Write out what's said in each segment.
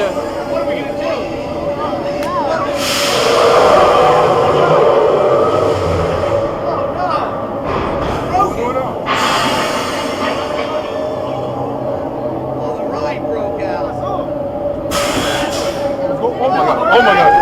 What are we gonna do? What's going on? Oh, the ride broke out. Oh my god. Oh my god.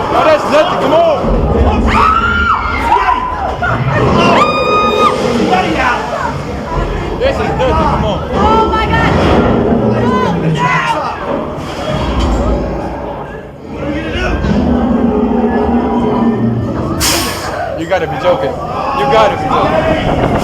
Oh, that's nothing. Come on. This is nothing. Come on. Oh my God! You gotta be joking. You gotta be joking.